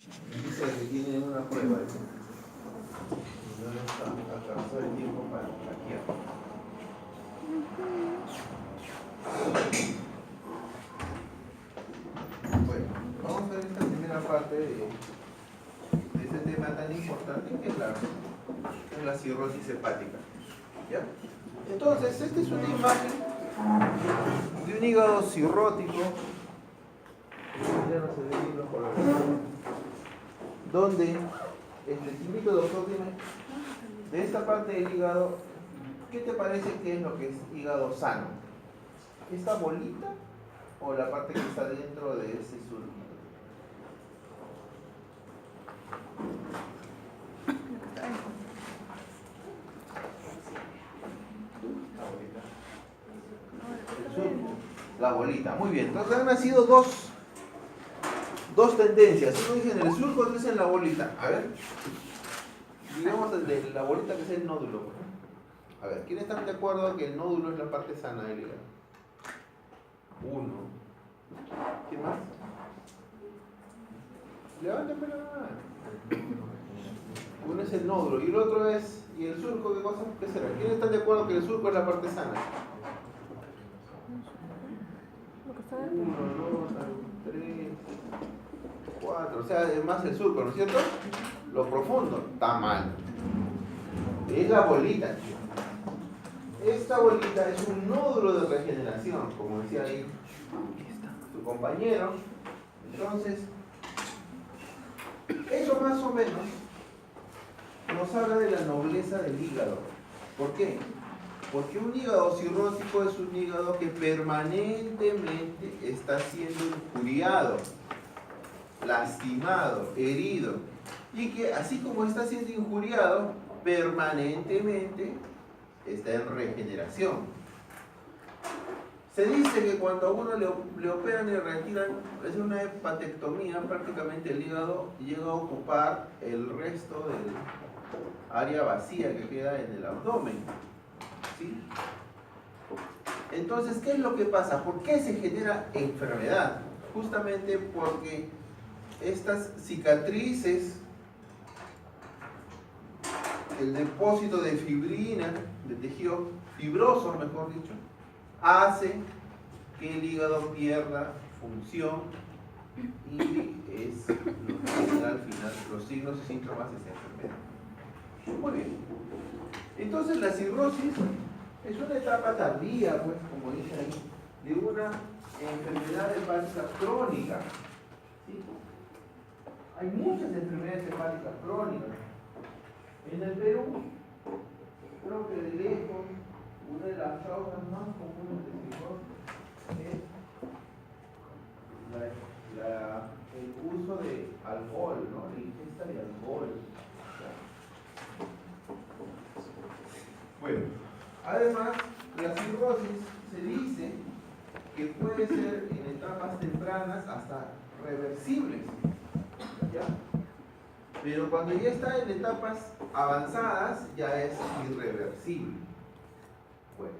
Dice que tiene una prueba. ¿Sí? No está alcanzó el tiempo para hackear. Bueno, vamos a ver esta primera parte de este tema tan importante que es la cirrosis hepática. ¿Ya? Entonces, esta es una imagen de un hígado cirrótico. Ya no se ve bien los colores. Donde, te invito, doctor, dime, de esta parte del hígado, ¿qué te parece que es lo que es hígado sano? ¿Esta bolita o la parte que está dentro de ese surquito? El surco, la bolita, muy bien. Entonces han nacido dos tendencias. Uno dice en el surco, otro dice en la bolita. A ver, digamos el de la bolita que es el nódulo. A ver, ¿quiénes están de acuerdo que el nódulo es la parte sana del hígado? Uno. ¿Quién más? Levántame la mano. Uno es el nódulo y el otro es. ¿Y el surco qué cosa? ¿Qué será? ¿Quiénes están de acuerdo que el surco es la parte sana? 1, 2, 3, 4. O sea, además el surco, ¿no es cierto? Lo profundo. Está mal. Es la bolita. Esta bolita es un nódulo de regeneración, como decía ahí su compañero. Entonces, eso más o menos nos habla de la nobleza del hígado. ¿Por qué? Porque un hígado cirrótico es un hígado que permanentemente está siendo injuriado, lastimado, herido, y que así como está siendo injuriado, permanentemente está en regeneración. Se dice que cuando a uno le operan y le retiran, es una hepatectomía, prácticamente el hígado llega a ocupar el resto del área vacía que queda en el abdomen. ¿Sí? Entonces, ¿qué es lo que pasa? ¿Por qué se genera enfermedad? Justamente porque estas cicatrices, el depósito de fibrina, de tejido fibroso, mejor dicho, hace que el hígado pierda función y es lo que genera al final los signos y síntomas de esta enfermedad. Muy bien. Entonces la cirrosis es una etapa tardía, pues, como dice ahí, de una enfermedad hepática crónica. ¿Sí? Hay muchas enfermedades hepáticas crónicas. En el Perú, creo que de lejos, una de las causas más comunes de cirrosis es el uso de alcohol, ¿no? La ingesta de alcohol. Bueno, además, la cirrosis se dice que puede ser en etapas tempranas hasta reversibles, ¿ya? Pero cuando ya está en etapas avanzadas, ya es irreversible. Bueno.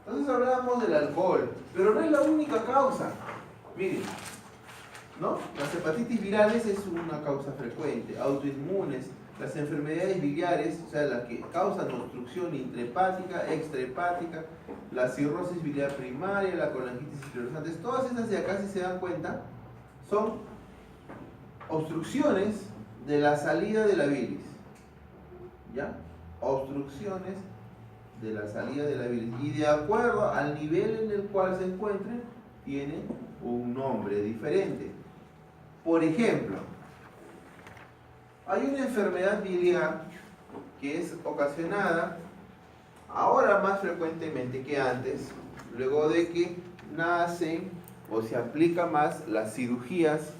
Entonces hablábamos del alcohol, pero no es la única causa. Miren, ¿no? Las hepatitis virales es una causa frecuente, autoinmunes, las enfermedades biliares, o sea, las que causan obstrucción intrahepática, extrahepática, la cirrosis biliar primaria, la colangitis esclerosante, todas esas de acá, si se dan cuenta, son obstrucciones de la salida de la bilis. ¿Ya? Obstrucciones de la salida de la bilis. Y de acuerdo al nivel en el cual se encuentren, tienen un nombre diferente. Por ejemplo, hay una enfermedad biliar que es ocasionada ahora más frecuentemente que antes, luego de que nacen o se aplican más las cirugías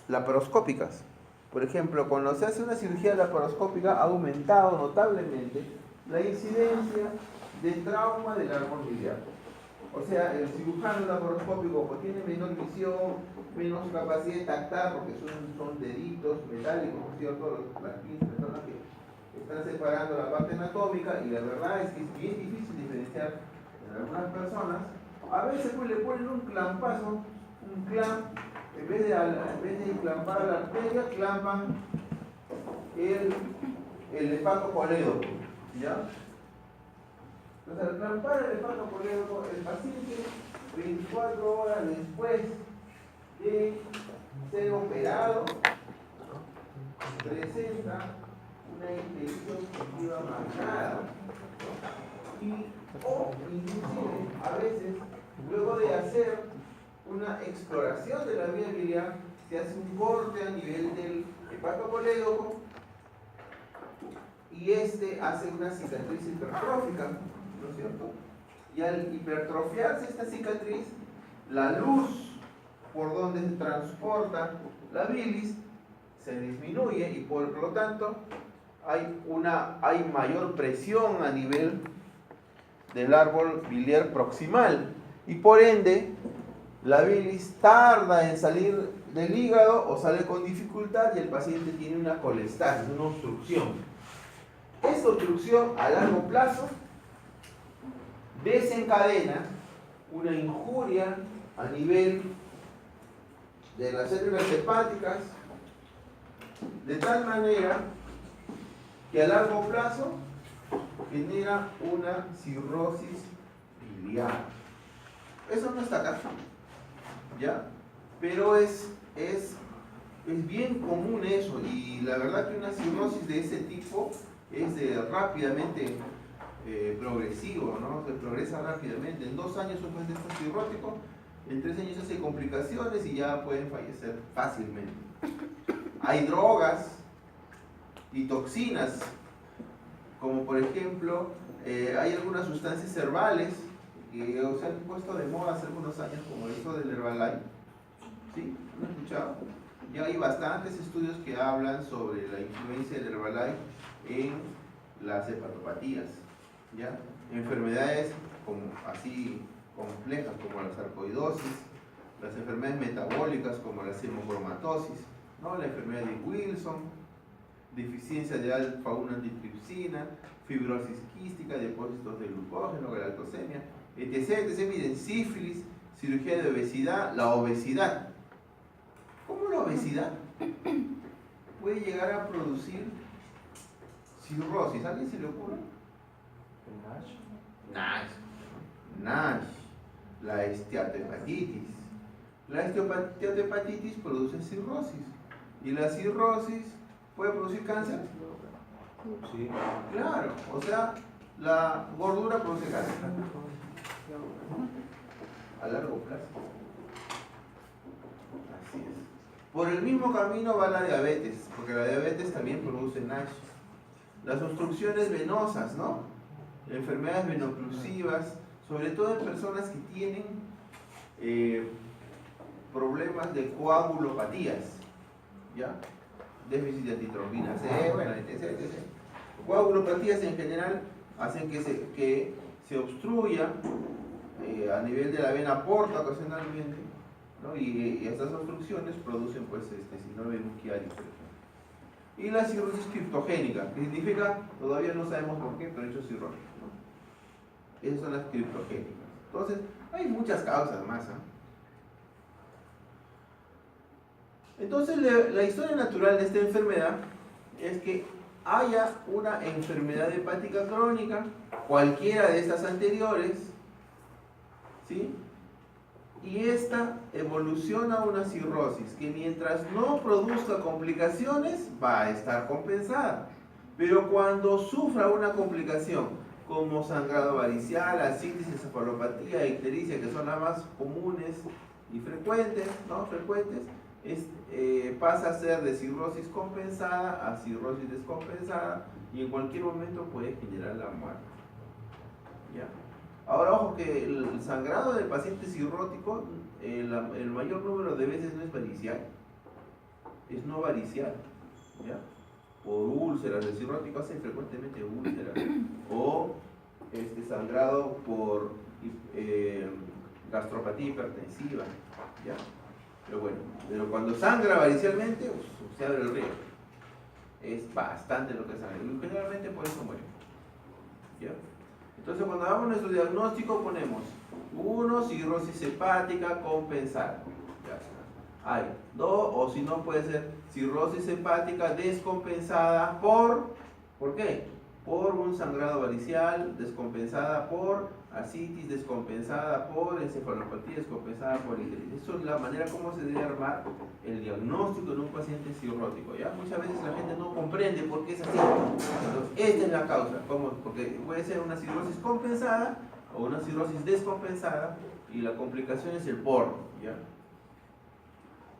laparoscópicas. Por ejemplo, cuando se hace una cirugía laparoscópica ha aumentado notablemente la incidencia de trauma del árbol biliar. O sea, el cirujano laparoscópico pues tiene menor visión, menos capacidad de tactar, porque son deditos metálicos, ¿no es cierto? Las pinzas que están separando la parte anatómica, y la verdad es que es bien difícil diferenciar en algunas personas. A veces pues le ponen un clampazo, un clamp en vez de clampar la arteria, clampan el hepatocolédoco, ¿ya? Entonces, al clampar el hepatocolédoco, el paciente, 24 horas después de ser operado, presenta una infección sensitiva marcada, o inclusive a veces, luego de hacer una exploración de la vía biliar, se hace un corte a nivel del hepatocolédoco y este hace una cicatriz hipertrófica, ¿no es cierto? Y al hipertrofiarse esta cicatriz, la luz por donde se transporta la bilis se disminuye y por lo tanto hay mayor presión a nivel del árbol biliar proximal y por ende la bilis tarda en salir del hígado o sale con dificultad y el paciente tiene una colestasis, una obstrucción. Esta obstrucción a largo plazo desencadena una injuria a nivel de las células hepáticas de tal manera que a largo plazo genera una cirrosis biliar. Eso no está acá, ¿ya? Pero es bien común eso, y la verdad que una cirrosis de ese tipo es rápidamente progresivo, ¿no? Se progresa rápidamente. En 2 años un paciente está cirrótico, en 3 años hace complicaciones y ya pueden fallecer fácilmente. Hay drogas y toxinas, como por ejemplo, hay algunas sustancias herbales que se han puesto de moda hace algunos años, como eso del Herbalife. ¿Sí? ¿No han escuchado? Ya hay bastantes estudios que hablan sobre la influencia del Herbalife en las hepatopatías, ¿ya? Enfermedades así complejas como la sarcoidosis, las enfermedades metabólicas como la hemocromatosis, ¿no? La enfermedad de Wilson, deficiencia de alfa-1 antitripsina, fibrosis quística, depósitos de glucógeno, galactosemia, etc. Miren, sífilis, cirugía de obesidad, la obesidad. ¿Cómo la obesidad puede llegar a producir cirrosis? ¿A alguien se le ocurre? NASH. La esteatohepatitis. La esteatohepatitis produce cirrosis. ¿Y la cirrosis puede producir cáncer? Sí. Claro, o sea, la gordura produce cáncer. A largo plazo. Así es. Por el mismo camino va la diabetes, porque la diabetes también produce NASH. Las obstrucciones venosas, ¿no? Enfermedades venoclusivas, sobre todo en personas que tienen problemas de coagulopatías, ¿ya? Déficit de antitrombina C, bueno, etc. Coagulopatías en general hacen que se obstruya a nivel de la vena porta ocasionalmente, ¿no? Y estas obstrucciones producen pues síndrome de Buchiari, por ejemplo. Y la cirrosis criptogénica, que significa, todavía no sabemos por qué, pero hecho cirrótico, ¿no? Esas son las criptogénicas. Entonces, hay muchas causas más, ¿eh? Entonces, la historia natural de esta enfermedad es que haya una enfermedad hepática crónica, cualquiera de estas anteriores, ¿sí? Y esta evoluciona a una cirrosis que mientras no produzca complicaciones va a estar compensada. Pero cuando sufra una complicación como sangrado varicial, ascitis, encefalopatía, ictericia, que son las más comunes y frecuentes, ¿no? Pasa a ser de cirrosis compensada a cirrosis descompensada y en cualquier momento puede generar la muerte. ¿Ya? Ahora, ojo que el sangrado del paciente cirrótico, el mayor número de veces no es varicial, es no varicial, ¿ya? Por úlceras, el cirrótico hace frecuentemente úlceras, o sangrado por gastropatía hipertensiva, ¿ya? Pero cuando sangra varicialmente, se abre el río. Es bastante lo que sangra, y generalmente por eso muere, ¿ya? Entonces, cuando hagamos nuestro diagnóstico, ponemos 1, cirrosis hepática compensada. hay dos, o si no puede ser cirrosis hepática descompensada ¿por qué? Por un sangrado varicial, descompensada por ascitis, descompensada por encefalopatía, descompensada por hidritis. Eso es la manera como se debe armar el diagnóstico en un paciente cirrótico, ¿ya? Muchas veces la gente no comprende por qué es así. Entonces, esta es la causa, ¿cómo? Porque puede ser una cirrosis compensada o una cirrosis descompensada y la complicación es el por, ¿ya?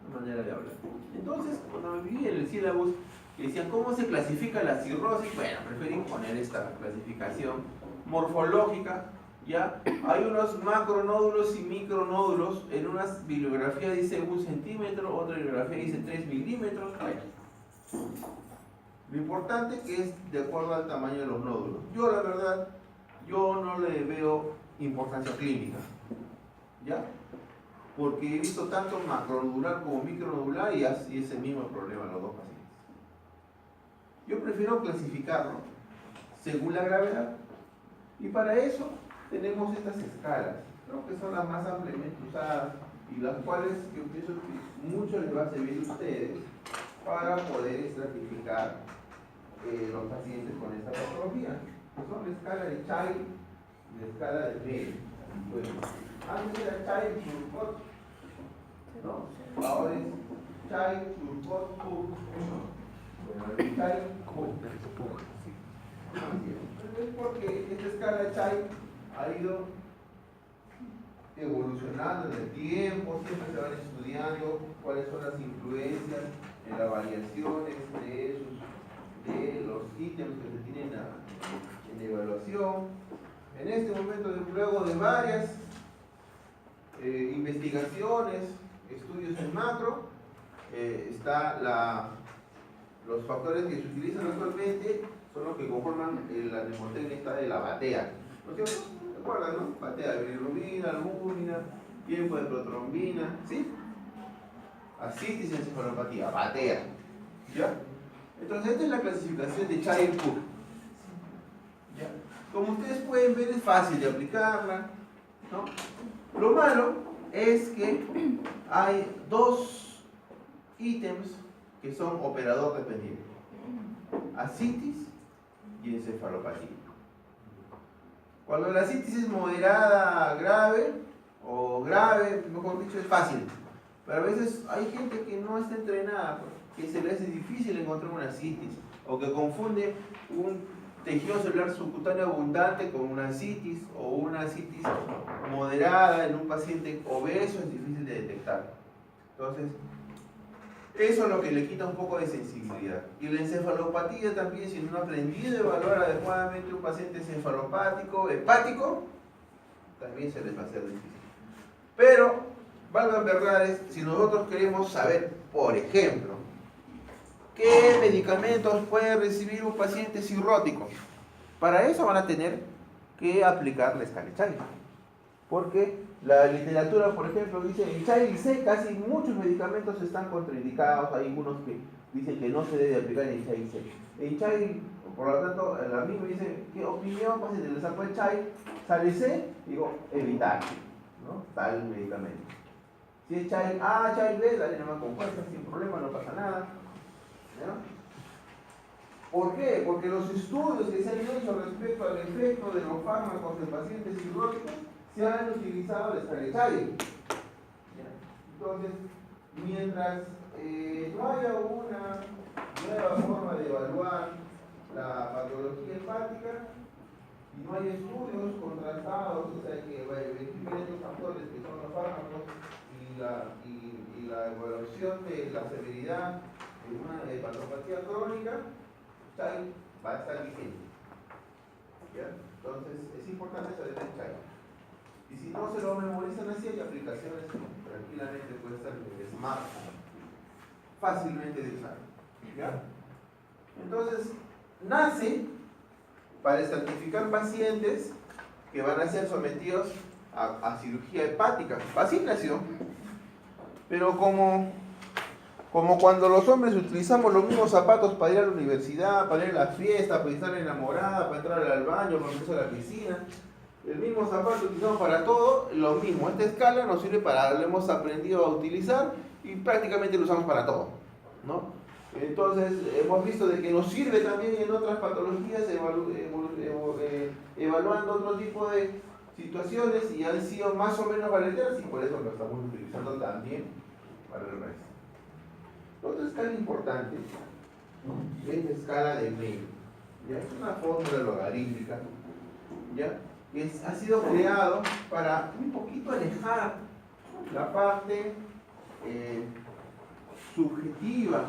Una manera de hablar. Entonces, cuando me vi en el sílabus que decían cómo se clasifica la cirrosis, bueno, preferí poner esta clasificación morfológica, ¿ya? Hay unos macronódulos y micronódulos. En una bibliografía dice 1 centímetro, otra bibliografía dice 3 milímetros. Bueno, lo importante que es de acuerdo al tamaño de los nódulos. Yo, la verdad, yo no le veo importancia clínica, ¿ya? Porque he visto tanto macronodular como micronodular y es el mismo problema en los dos pacientes. Yo prefiero clasificarlo según la gravedad. Y para eso tenemos estas escalas, creo que son las más ampliamente usadas y las cuales yo pienso que mucho les va a servir a ustedes para poder estratificar los pacientes con esta patología, que son la escala de Child y la escala de Bell. Bueno, antes era Child-Turcot, ¿no? Ahora es Child-Turcot-Cook. Bueno, el Child-Cook. Es porque esta escala de Child ha ido evolucionando en el tiempo, siempre se van estudiando cuáles son las influencias en las variaciones de los ítems que se tienen en evaluación. En este momento, luego de varias investigaciones, estudios en macro, los factores que se utilizan actualmente son los que conforman la mnemotecnia esta de la batea, ¿no es cierto? ¿Se acuerdan, no? Batea de bilirrubina, albúmina, tiempo de protrombina, ¿sí? Ascitis y encefalopatía, batea, ¿ya? Entonces esta es la clasificación de Child-Cook, ¿ya? Como ustedes pueden ver, es fácil de aplicarla, ¿no? Lo malo es que hay dos ítems que son operador dependiente: ascitis y encefalopatía. Cuando la ascitis es moderada, grave, o grave, mejor dicho, es fácil. Pero a veces hay gente que no está entrenada, que se le hace difícil encontrar una ascitis, o que confunde un tejido celular subcutáneo abundante con una ascitis, o una ascitis moderada en un paciente obeso, es difícil de detectar. Entonces, eso es lo que le quita un poco de sensibilidad. Y la encefalopatía también, si no ha aprendido a evaluar adecuadamente un paciente encefalopático, hepático, también se les va a hacer difícil. Pero, valgan verdades, si nosotros queremos saber, por ejemplo, qué medicamentos puede recibir un paciente cirrótico, para eso van a tener que aplicar la escala Child. Porque la literatura, por ejemplo, dice en Child C casi muchos medicamentos están contraindicados. Hay algunos que dicen que no se debe aplicar en Child C. En Child, por lo tanto, la misma dice, ¿qué opinión? Pues si le sacó el Child, sale C, digo, evitar, ¿no? Tal medicamento. Si es Child A, Child B, dale nomás con fuerza, sin problema, no pasa nada, ¿no? ¿Por qué? Porque los estudios que se han hecho respecto al efecto de los fármacos en pacientes cirróticos se han utilizado la escala Child. Entonces, mientras no haya una nueva forma de evaluar la patología hepática y no hay estudios contrastados, o sea, que verifiquen estos factores que son los fármacos y la evaluación de la severidad de una hepatopatía crónica, Child va a estar vigente. ¿Ya? Entonces, es importante saber el Child. Y si no se lo memorizan así, hay aplicaciones que tranquilamente pueden estar en el smartphone, fácilmente de usar. ¿Ya? Entonces, nace para estratificar pacientes que van a ser sometidos a cirugía hepática. Así nació. Pero como cuando los hombres utilizamos los mismos zapatos para ir a la universidad, para ir a la fiesta, para estar enamorada, para entrar al baño, para irse a la piscina, el mismo zapato utilizamos para todo, lo mismo. Esta escala nos sirve para, lo hemos aprendido a utilizar y prácticamente lo usamos para todo, ¿no? Entonces, hemos visto de que nos sirve también en otras patologías evaluando otro tipo de situaciones y han sido más o menos valederas y por eso lo estamos utilizando también para el resto. Otra escala importante es la escala de May. ¿Ya? Es una fórmula logarítmica, ¿ya? Que ha sido creado para un poquito alejar la parte subjetiva,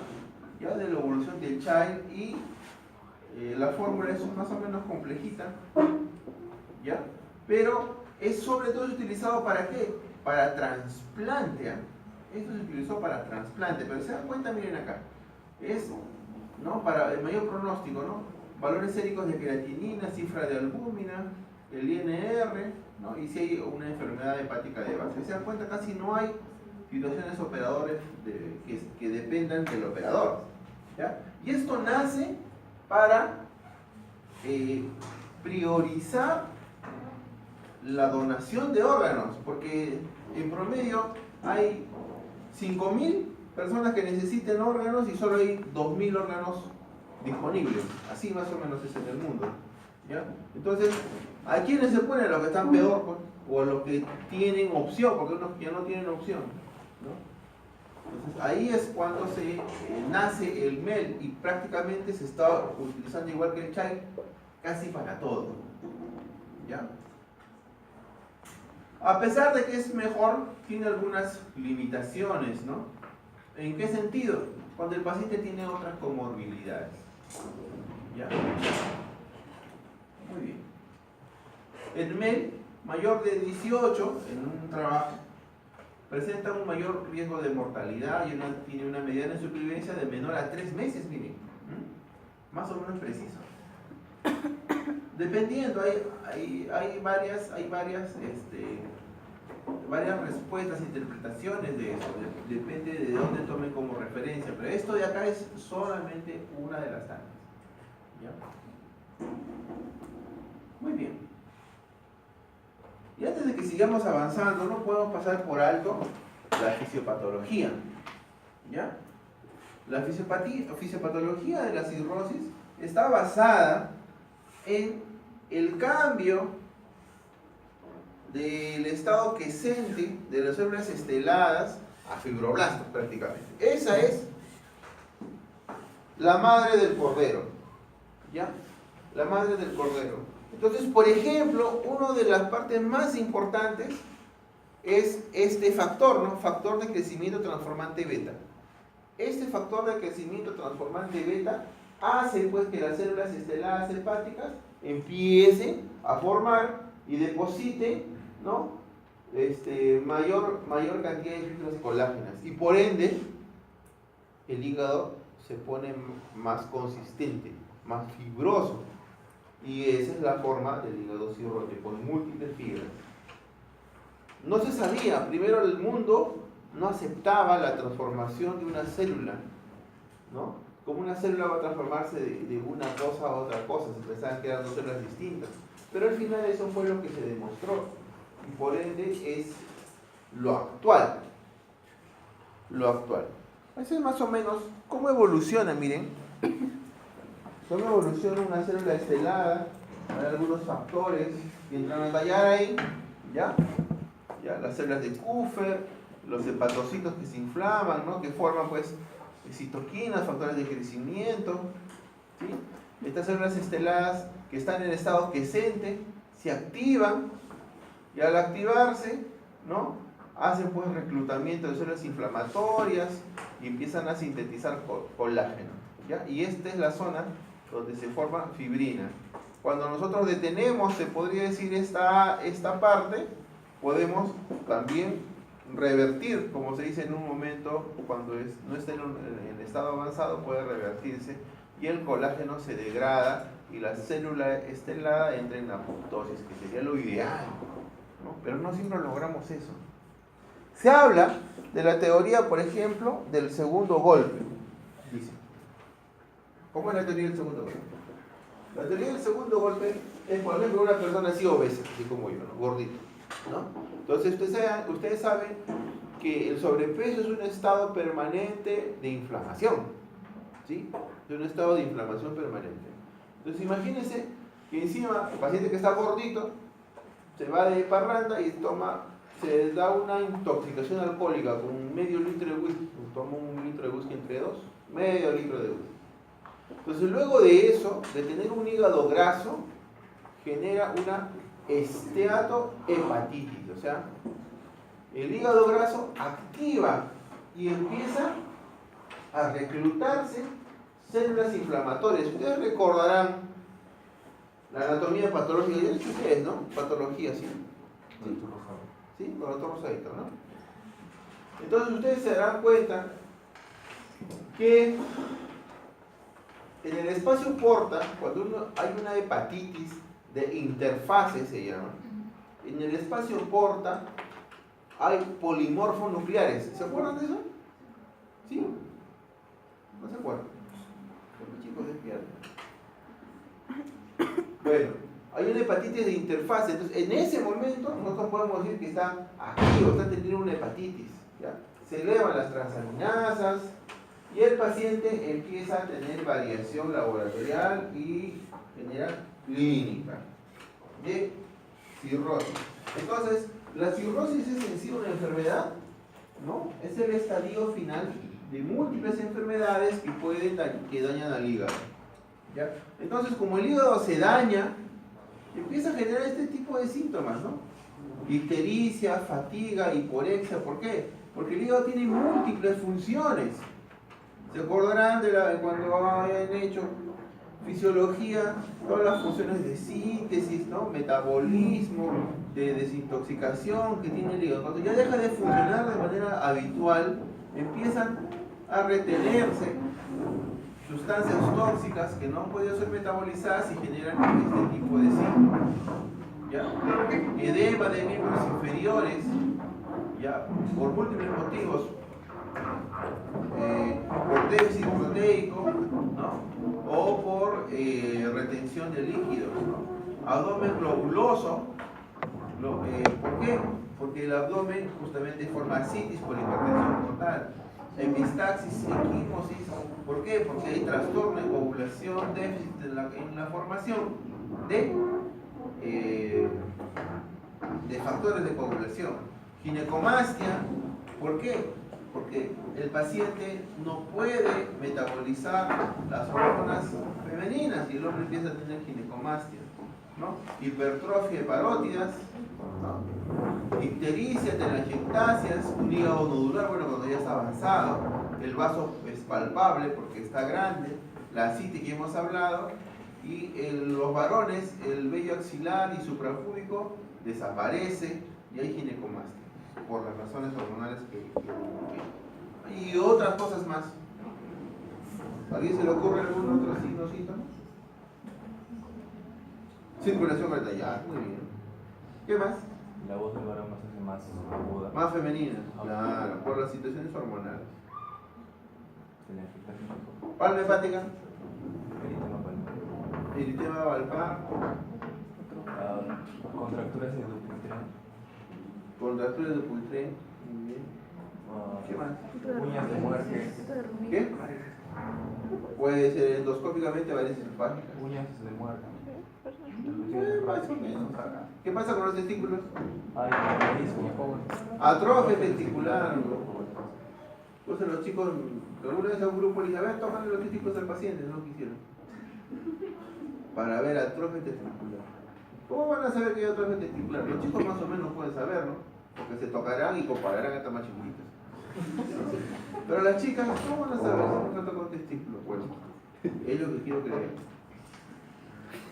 ¿ya? De la evolución del Child y la fórmula es más o menos complejita, ¿ya? Pero es sobre todo utilizado ¿para qué? Para trasplante, ¿eh? Esto se utilizó para trasplante, pero se dan cuenta, miren acá, es, ¿no? Para el mayor pronóstico, ¿no? Valores séricos de creatinina, cifra de albúmina, el INR, ¿no? Y si hay una enfermedad hepática de base. Se dan cuenta, casi no hay situaciones operadores que dependan del operador, ¿ya? Y esto nace para priorizar la donación de órganos, porque en promedio hay 5.000 personas que necesiten órganos y solo hay 2.000 órganos disponibles. Así más o menos es en el mundo, ¿ya? Entonces, ¿a quiénes se ponen? Los que están peor, pues, o los que tienen opción, porque unos ya no tienen opción, ¿no? Entonces, ahí es cuando se nace el MEL y prácticamente se está utilizando igual que el Child casi para todo, ¿ya? A pesar de que es mejor, tiene algunas limitaciones, ¿no? ¿En qué sentido? Cuando el paciente tiene otras comorbilidades, ¿ya? Muy bien. El MEL mayor de 18 en un trabajo presenta un mayor riesgo de mortalidad y tiene una mediana de supervivencia de menor a 3 meses, miren. Más o menos preciso. Dependiendo, hay varias respuestas, interpretaciones de eso, depende de dónde tomen como referencia, pero esto de acá es solamente una de las tantas, ¿ya? Muy bien. Y antes de que sigamos avanzando, no podemos pasar por alto la fisiopatología, ¿ya? La fisiopatología de la cirrosis está basada en el cambio del estado quiescente de las células esteladas a fibroblastos prácticamente. Esa es la madre del cordero, ¿ya? La madre del cordero. Entonces, por ejemplo, una de las partes más importantes es este factor, ¿no? Factor de crecimiento transformante beta. Este factor de crecimiento transformante beta hace pues que las células esteladas hepáticas empiecen a formar y depositen, ¿no? mayor cantidad de fibras colágenas y por ende el hígado se pone más consistente, más fibroso, y esa es la forma del hígado cirrótico, con múltiples fibras. No se sabía, primero el mundo no aceptaba la transformación de una célula, ¿no? Como una célula va a transformarse de una cosa a otra cosa, se pensaban que eran dos células distintas, pero al final eso fue lo que se demostró y por ende es lo actual. Lo actual. Así es más o menos cómo evoluciona, miren. Cómo evoluciona una célula estelada, hay algunos factores que entran a tallar ahí, ¿ya? Las células de Kupfer, los hepatocitos que se inflaman, ¿no? Que forman pues citoquinas, factores de crecimiento, ¿sí? Estas células esteladas que están en estado quiescente se activan y al activarse, ¿no? Hacen pues reclutamiento de células inflamatorias y empiezan a sintetizar colágeno, ¿ya? Y esta es la zona donde se forma fibrina. Cuando nosotros detenemos, se podría decir, esta parte, podemos también revertir, como se dice en un momento, cuando no está en estado avanzado, puede revertirse y el colágeno se degrada y la célula estelada entra en apoptosis, que sería lo ideal, ¿no? Pero no siempre logramos eso. Se habla de la teoría, por ejemplo, del segundo golpe. Dice, ¿cómo es la teoría del segundo golpe? La teoría del segundo golpe es, por ejemplo, una persona así obesa, así como yo, ¿no? Gordito, ¿no? Entonces ustedes saben que el sobrepeso es un estado permanente de inflamación, ¿sí? Es un estado de inflamación permanente. Entonces imagínense que encima el paciente que está gordito se va de parranda y se da una intoxicación alcohólica con medio litro de whisky, toma un litro de whisky entre dos, medio litro de whisky. Entonces luego de eso, de tener un hígado graso, genera una esteatohepatitis, o sea, el hígado graso activa y empieza a reclutarse células inflamatorias. Ustedes recordarán la anatomía patológica, ya lo he dicho ustedes, ¿no? Patología, ¿sí? ¿Sí? Con el doctor Rosadito, ¿no? Entonces ustedes se darán cuenta que en el espacio porta, cuando hay una hepatitis de interfase, se llama, en el espacio porta hay polimorfos nucleares. ¿Se acuerdan de eso? ¿Sí? ¿No se acuerdan? Los chicos despiertan. Bueno, hay una hepatitis de interfase. Entonces, en ese momento, nosotros podemos decir que está activo, está teniendo una hepatitis. ¿Ya? Se elevan las transaminasas y el paciente empieza a tener variación laboratorial y genera clínica de cirrosis. Entonces, la cirrosis es en sí una enfermedad, ¿no? Es el estadio final de múltiples enfermedades que dañan al hígado. ¿Ya? Entonces, como el hígado se daña, empieza a generar este tipo de síntomas, ¿no? Ictericia, fatiga, hiporexia. ¿Por qué? Porque el hígado tiene múltiples funciones. ¿Se acordarán de cuando hayan hecho fisiología, todas las funciones de síntesis, ¿no? Metabolismo, de desintoxicación que tiene el hígado? Cuando ya deja de funcionar de manera habitual, empiezan a retenerse sustancias tóxicas que no han podido ser metabolizadas y generan este tipo de síntomas. ¿Ya? Edema de miembros inferiores, ¿ya? Por múltiples motivos, por déficit proteico, ¿no? O por retención de líquidos, ¿no? Abdomen globuloso. ¿Por qué? Porque el abdomen justamente forma ascitis por hipertensión portal. Epistaxis, equimosis. ¿Por qué? Porque hay trastorno de coagulación, déficit en la formación de factores de coagulación. Ginecomastia. ¿Por qué? Porque el paciente no puede metabolizar las hormonas femeninas y el hombre empieza a tener ginecomastia, ¿no? Hipertrofia de parótidas, ¿no? Ictericia, telangiectasias, un hígado nodular, bueno, cuando ya está avanzado, el vaso es palpable porque está grande, la ascitis que hemos hablado, y en los varones el vello axilar y suprapúbico desaparece y hay ginecomastia por las razones hormonales y otras cosas más. ¿A alguien se le ocurre algún otro signo o síntoma? Circulación arterial, muy bien. ¿Qué más? La voz del varón se hace más aguda. Más femenina, claro, por las situaciones hormonales. Palma hepática. Eritema valpar. Contracturas de Dupuytren. Contracturas de Dupuytren. Muy bien. ¿Qué más? Uñas de muerte. ¿Qué? Puede ser endoscópicamente varices hepáticas. Uñas de muerte. Más o menos. ¿Qué pasa con los testículos? Ay, Atrofia testicular. Entonces los chicos, alguna vez a un grupo le dije, a ver, tómale los testículos al paciente, no quisieron. Para ver atrofia testicular. ¿Cómo van a saber que hay atrofia testicular? Los chicos más o menos pueden saberlo, porque se tocarán y compararán hasta más chiquitas. Pero las chicas, ¿cómo van a saber si no trata con testículos? Bueno, es lo que quiero creer.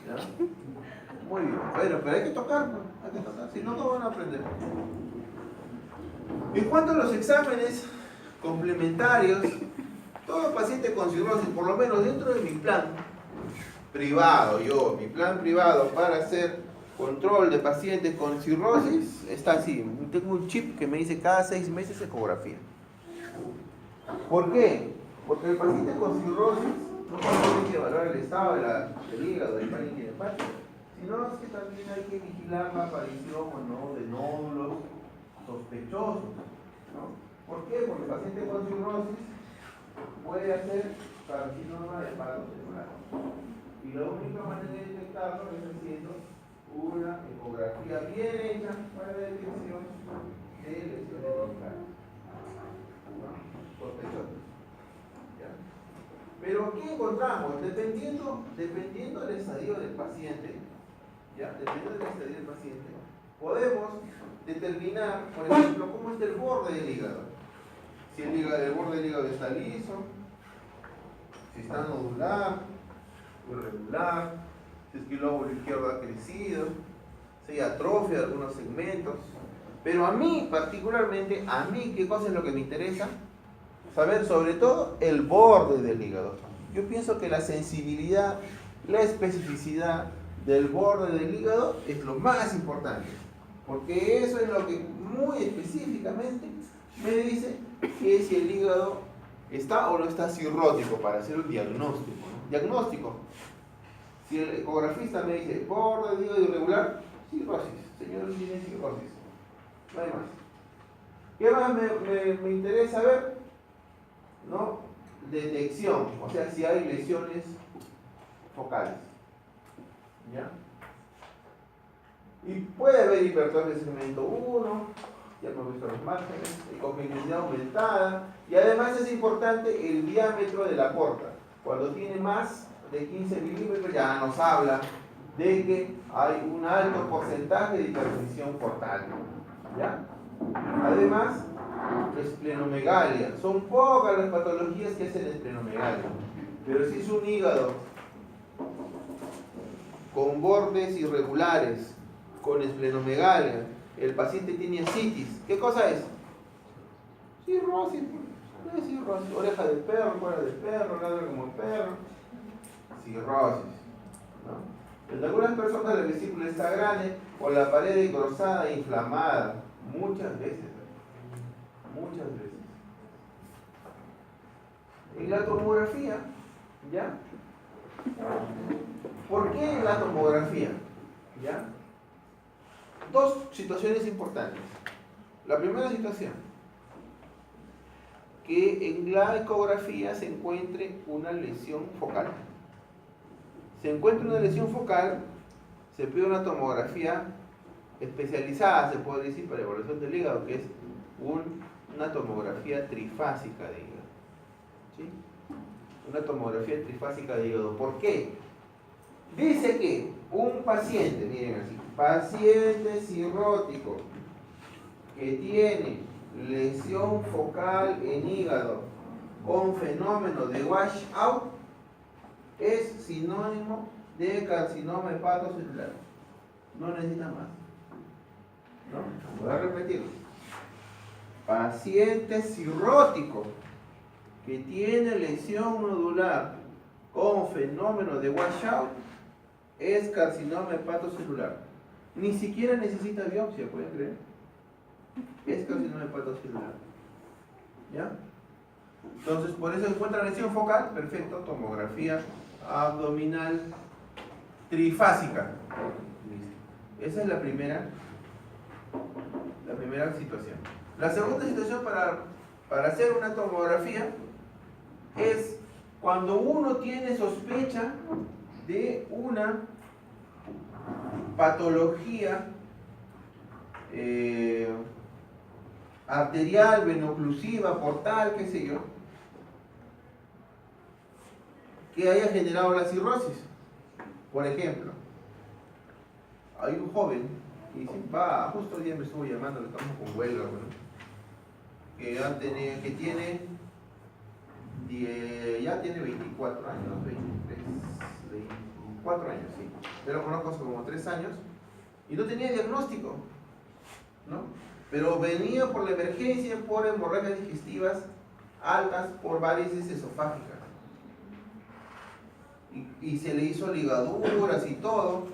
¿Ya? Muy bien. Bueno, pero hay que tocar, si no, no van a aprender. En cuanto a los exámenes complementarios, todo paciente con cirrosis, por lo menos dentro de mi plan privado, mi plan privado para hacer control de pacientes con cirrosis, está así. Tengo un chip que me dice cada 6 meses ecografía. ¿Por qué? Porque el paciente con cirrosis no solo tiene que evaluar el estado del hígado, del pánico hepático, sino es que también hay que vigilar la aparición o no de nódulos sospechosos. ¿no? ¿Por qué? Porque el paciente con cirrosis puede hacer carcinoma de hepatocelular. Y la única manera de detectarlo es haciendo una ecografía bien hecha para la detección de lesiones locales. ¿No? Sospechosos. ¿Ya? Pero ¿qué encontramos? Dependiendo del estadio del paciente, ¿ya? Dependiendo del estadio del paciente, podemos determinar, por ejemplo, cómo está el borde del hígado. Si el borde del hígado está liso, si está nodular, irregular, si es que el lóbulo izquierdo ha crecido, si hay atrofia de algunos segmentos. Pero a mí, particularmente, ¿qué cosa es lo que me interesa? Saber sobre todo el borde del hígado. Yo pienso que la sensibilidad, la especificidad del borde del hígado es lo más importante, porque eso es lo que muy específicamente me dice que si el hígado está o no está cirrótico para hacer un diagnóstico, ¿no? Diagnóstico. Si el ecografista me dice borde del hígado irregular, cirrosis, señor tiene cirrosis, no hay más. ¿Qué más me interesa ver? ¿No? Detección, o sea, si hay lesiones focales. ¿Ya? Y puede haber hipertrofia de segmento 1, ya hemos visto los márgenes, ecogenicidad aumentada, y además es importante el diámetro de la porta. Cuando tiene más de 15 milímetros ya nos habla de que hay un alto porcentaje de hipertensión portal. ¿Ya? Además, esplenomegalia. Son pocas las patologías que hacen esplenomegalia. Pero si es un hígado con bordes irregulares, con esplenomegalia, el paciente tiene ascitis, ¿qué cosa es? Cirrosis. ¿Qué es cirrosis? Oreja de perro, cola de perro, ladra como perro. Cirrosis. ¿No? En algunas personas la vesícula está grande o la pared engrosada e inflamada. Muchas veces. Muchas veces. En la tomografía, ¿ya? ¿Por qué en la tomografía? ¿Ya? Dos situaciones importantes. La primera situación, que en la ecografía se encuentre una lesión focal. Se encuentra una lesión focal, se pide una tomografía especializada, se puede decir, para evaluación del hígado, que es una tomografía trifásica de hígado. ¿Sí? Una tomografía trifásica de hígado. ¿Por qué? Dice que un paciente, miren así, paciente cirrótico que tiene lesión focal en hígado con fenómeno de washout es sinónimo de carcinoma hepatocelular. No necesita más. ¿No? Voy a repetirlo. Paciente cirrótico que tiene lesión nodular con fenómeno de washout es carcinoma hepatocelular. Ni siquiera necesita biopsia, ¿pueden creer? Es carcinoma hepatocelular. ¿Ya? Entonces, por eso encuentra lesión focal, perfecto, tomografía abdominal trifásica. Listo. Esa es la primera situación. La segunda situación para hacer una tomografía es cuando uno tiene sospecha de una patología arterial, venoclusiva, portal, qué sé yo, que haya generado la cirrosis. Por ejemplo, hay un joven que dice, justo hoy día me estuvo llamando, le estamos con huelga, ¿no? que tiene ya tiene 24 años, 23, 24 años, sí. Yo lo conozco hace como 3 años y no tenía diagnóstico, ¿no? Pero venía por la emergencia por hemorragias digestivas altas por varices esofágicas. Y se le hizo ligaduras y todo.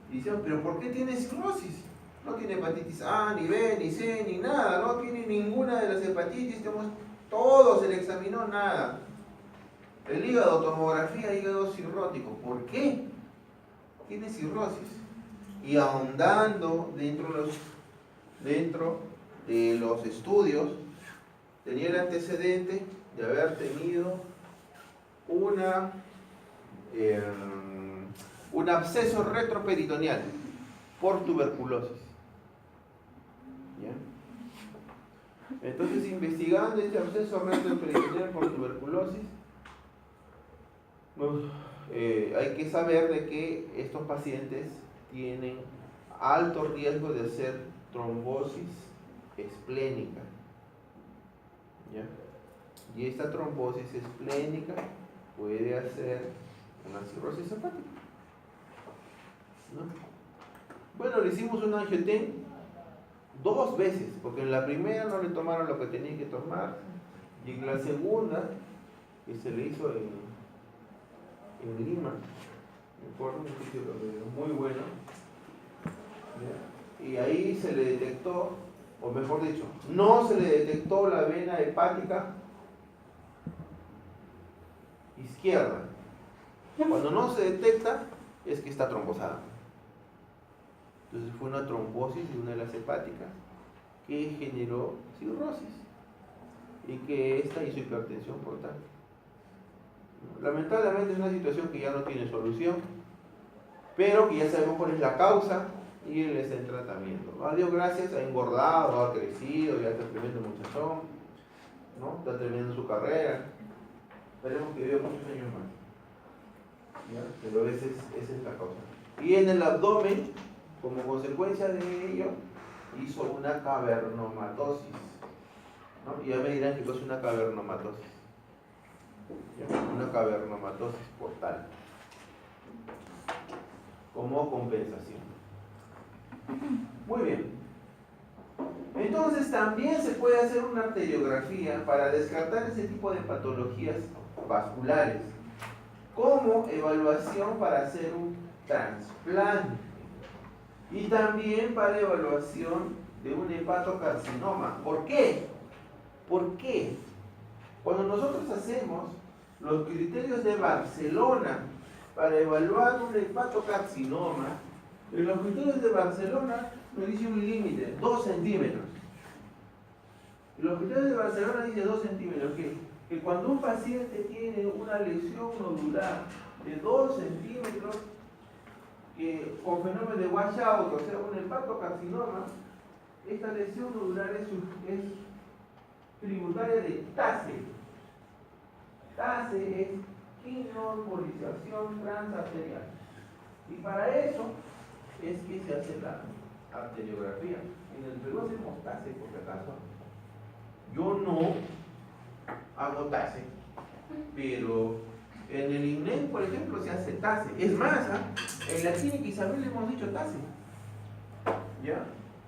Y dijeron, ¿pero por qué tiene cirrosis? No tiene hepatitis A, ni B, ni C, ni nada. No tiene ninguna de las hepatitis. Todo se le examinó, nada. El hígado, tomografía, hígado cirrótico. ¿Por qué? Tiene cirrosis. Y ahondando dentro de los estudios, tenía el antecedente de haber tenido un absceso retroperitoneal por tuberculosis. ¿Ya? Entonces, investigando este absceso retroperitoneal por tuberculosis, hay que saber de que estos pacientes tienen alto riesgo de hacer trombosis esplénica. ¿Ya? Y esta trombosis esplénica puede hacer una cirrosis hepática, ¿no? Bueno, le hicimos un angioten 2 veces, porque en la primera no le tomaron lo que tenía que tomar, y en la segunda, que se le hizo en Lima, me acuerdo, un sitio muy bueno, ¿ya? Y ahí se le detectó, o mejor dicho, no se le detectó la vena hepática izquierda. Cuando no se detecta, es que está trombosada. Entonces fue una trombosis de una de las hepáticas que generó cirrosis y que esta hizo hipertensión portal. Lamentablemente es una situación que ya no tiene solución, pero que ya sabemos cuál es la causa y él está en tratamiento. A Dios gracias, ha engordado, ha crecido, ya está tremendo muchachón, ¿no? Está terminando su carrera. Esperemos que viva muchos años más. ¿Ya? Pero esa es la causa. Y en el abdomen, como consecuencia de ello, hizo una cavernomatosis, ¿no? Y ya me dirán que es una cavernomatosis. ¿Ya? Una cavernomatosis portal. Como compensación. Muy bien. Entonces también se puede hacer una arteriografía para descartar ese tipo de patologías vasculares, como evaluación para hacer un trasplante y también para evaluación de un hepatocarcinoma. ¿Por qué? ¿Por qué? Cuando nosotros hacemos los criterios de Barcelona para evaluar un hepatocarcinoma, en los criterios de Barcelona nos dice un límite, 2 centímetros. En los criterios de Barcelona dice 2 centímetros, que cuando un paciente tiene una lesión nodular de 2 centímetros, que con fenómeno de washout, o sea, un hepatocarcinoma, esta lesión nodular es tributaria de TACE. TACE es quinologización transarterial. Y para eso es que se hace la arteriografía. En el Perú hacemos TACE, por si acaso. Yo no hago TACE, pero en el INEM, por ejemplo, se hace TACE. Es más, en la clínica Isabel le hemos dicho TACE. ¿Ya?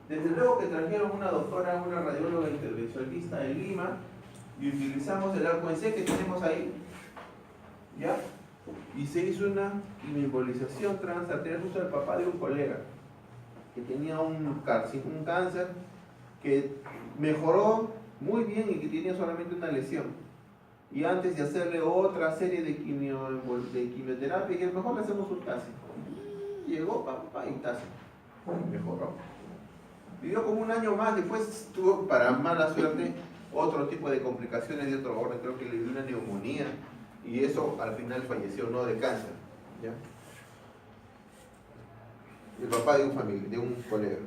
Desde luego que trajeron una doctora, una radióloga intervencionista de Lima, y utilizamos el arco en C que tenemos ahí, ¿ya? Y se hizo una quimioembolización transarterial justo al papá de un colega que tenía un cáncer que mejoró muy bien y que tenía solamente una lesión. Y antes de hacerle otra serie de quimioterapia, y mejor le hacemos un TACE. Llegó papá y TACE. Mejoró. Vivió como 1 año más, después tuvo, para mala suerte, otro tipo de complicaciones de otro orden, creo que le dio una neumonía, y eso al final falleció, no de cáncer. ¿Ya? El papá de un colega.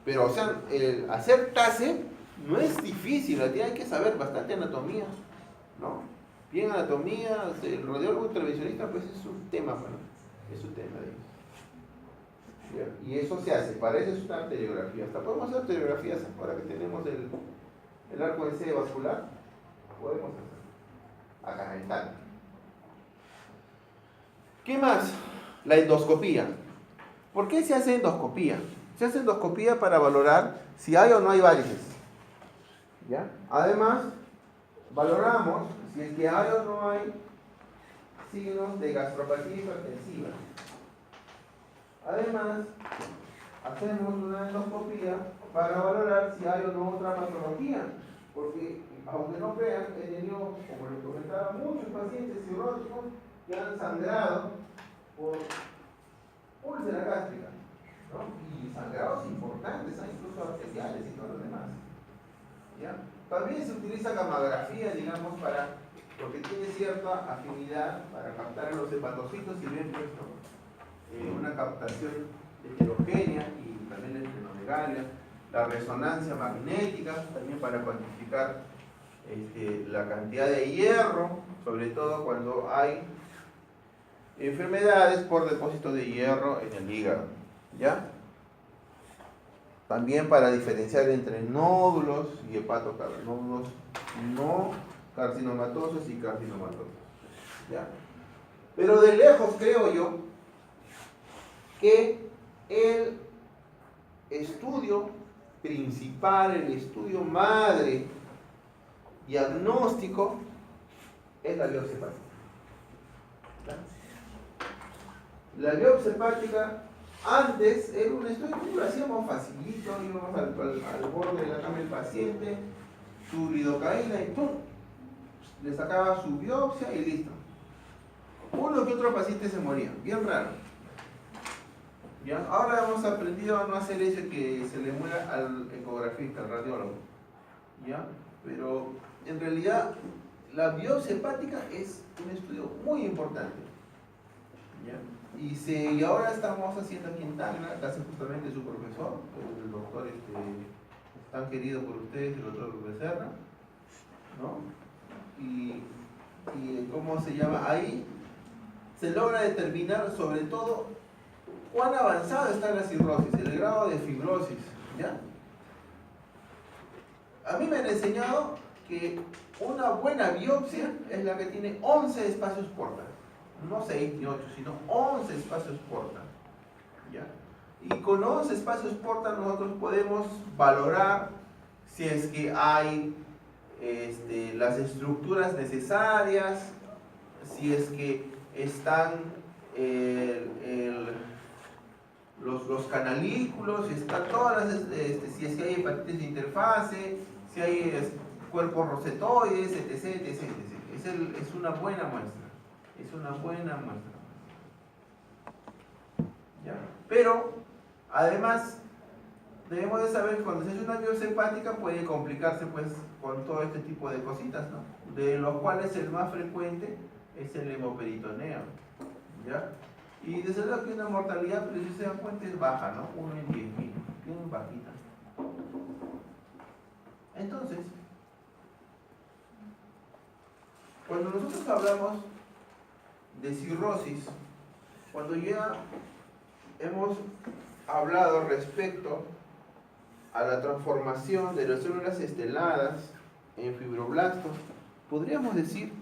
Pero, o sea, el hacer TACE no es difícil, hay que saber bastante anatomía, ¿no? Bien anatomía, el radiólogo intervencionista, pues es un tema, bueno, es un tema de ellos. Y eso se hace, para eso es una arteriografía. Hasta podemos hacer arteriografías ahora que tenemos el arco en C vascular, podemos hacer acá en tal. ¿Qué más? La endoscopía. ¿Por qué se hace endoscopía? Se hace endoscopía para valorar si hay o no hay varices. ¿Ya? Además, valoramos si es que hay o no hay signos de gastropatía hipertensiva. Además, hacemos una endoscopía para valorar si hay o no otra patología, porque aunque no crean, he tenido, como les comentaba, muchos pacientes cirróticos que han sangrado por úlcera gástrica, ¿no? Y sangrados importantes, incluso arteriales y todo lo demás. ¿Ya? También se utiliza gammagrafía, digamos, porque tiene cierta afinidad para captar los hepatocitos y bien puesto una captación heterogénea y también la esplenomegalia, la resonancia magnética, también para cuantificar la cantidad de hierro, sobre todo cuando hay enfermedades por depósito de hierro en el hígado, ¿ya? También para diferenciar entre nódulos y hepatocarcinódulos no carcinomatosos y carcinomatosos, ¿ya? Pero de lejos creo yo que el estudio principal, el estudio madre diagnóstico es la biopsia hepática. La biopsia hepática antes era un estudio que lo hacíamos facilito, íbamos al borde de la cama del paciente, su lidocaína y ¡pum! Le sacaba su biopsia y listo. Uno que otro paciente se moría, bien raro. ¿Ya? Ahora hemos aprendido a no hacer eso que se le muera al ecografista, al radiólogo. ¿Ya? Pero en realidad la biopsia hepática es un estudio muy importante. ¿Ya? Y ahora estamos haciendo aquí en Tacna, que hace justamente su profesor, el doctor tan querido por ustedes, el doctor Becerra, ¿no? Y ¿cómo se llama? Ahí se logra determinar sobre todo cuán avanzada está la cirrosis, el grado de fibrosis, ¿ya? A mí me han enseñado que una buena biopsia es la que tiene 11 espacios porta. No 6 ni 8, sino 11 espacios porta, ¿ya? Y con 11 espacios porta nosotros podemos valorar si es que hay las estructuras necesarias, si es que están los canalículos, si están todas las, si es que hay hepatitis de interfase, si hay cuerpos rosetoides, etc, etc, etc. Es una buena muestra. Es una buena muestra. ¿Ya? Pero, además, debemos de saber que cuando se hace una biopsia hepática puede complicarse pues con todo este tipo de cositas, ¿no? De los cuales el más frecuente es el hemoperitoneo, ¿ya? Y desde luego que una mortalidad, pero si se dan cuenta, es baja, ¿no? 1 en 10.000, bien bajita. Entonces, cuando nosotros hablamos de cirrosis, cuando ya hemos hablado respecto a la transformación de las células esteladas en fibroblastos, podríamos decir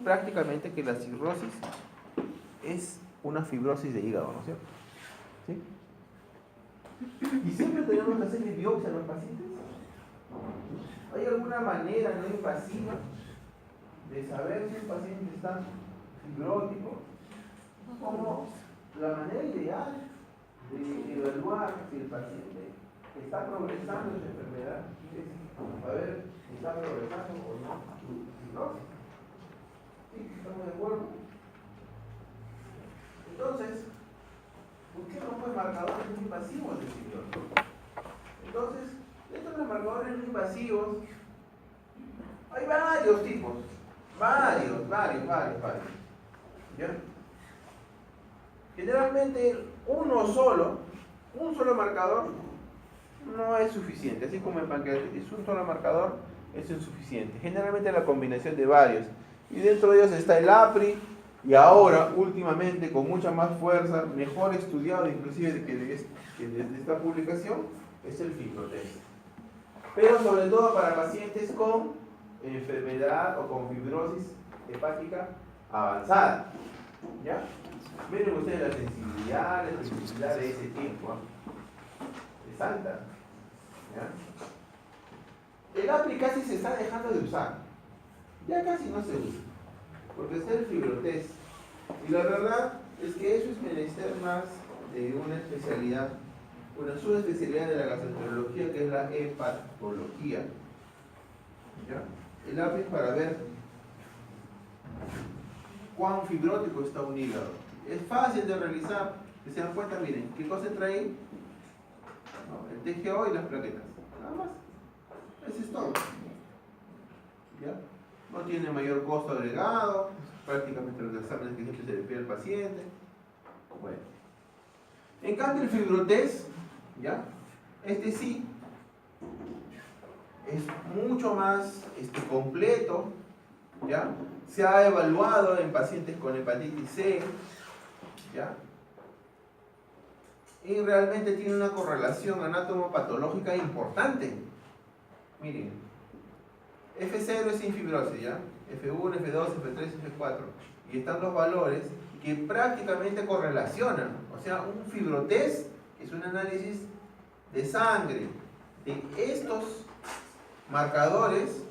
prácticamente que la cirrosis es una fibrosis de hígado, ¿no es cierto? ¿Sí? Y siempre tenemos que hacer biopsia a los pacientes. ¿Hay alguna manera no invasiva de saber si un paciente está fibrótico? Como la manera ideal de evaluar si el paciente está progresando en su enfermedad es a ver si está progresando o no su fibrosis. ¿Sí? ¿Estamos de acuerdo? Entonces, busquemos pues marcadores no invasivos de fibrosis. Entonces, dentro de los marcadores no invasivos hay varios tipos, varios. ¿Ya? Generalmente un solo marcador no es suficiente, así como en pancreatitis, un solo marcador es insuficiente. Generalmente la combinación de varios, y dentro de ellos está el APRI, y ahora, últimamente, con mucha más fuerza, mejor estudiado inclusive que desde esta publicación, es el FibroTest. Pero sobre todo para pacientes con enfermedad o con fibrosis hepática avanzada. ¿Ya? Miren ustedes la sensibilidad de ese tiempo. Es alta. ¿Ya? El APRI casi se está dejando de usar. Ya casi no se usa. Porque está el FibroTest. Y la verdad es que eso es menester más de una especialidad, una subespecialidad de la gastroenterología, que es la hepatología. ¿Ya? El APRI es para ver cuán fibrótico está un hígado. Es fácil de realizar, que se dan cuenta, miren, ¿qué cosa entra ahí? ¿No? El TGO y las plaquetas, nada más. Eso es todo. ¿ya? No tiene mayor costo agregado, prácticamente los exámenes que siempre se le pide al paciente. Bueno. En cambio el fibrotest, ¿ya? Este sí es mucho más completo, ¿ya? Se ha evaluado en pacientes con hepatitis C, ¿ya? Y realmente tiene una correlación anatomopatológica importante. Miren, F0 es sin fibrosis, ¿ya? F1, F2, F3, F4. Y están los valores que prácticamente correlacionan. O sea, un fibrotest es un análisis de sangre de estos marcadores,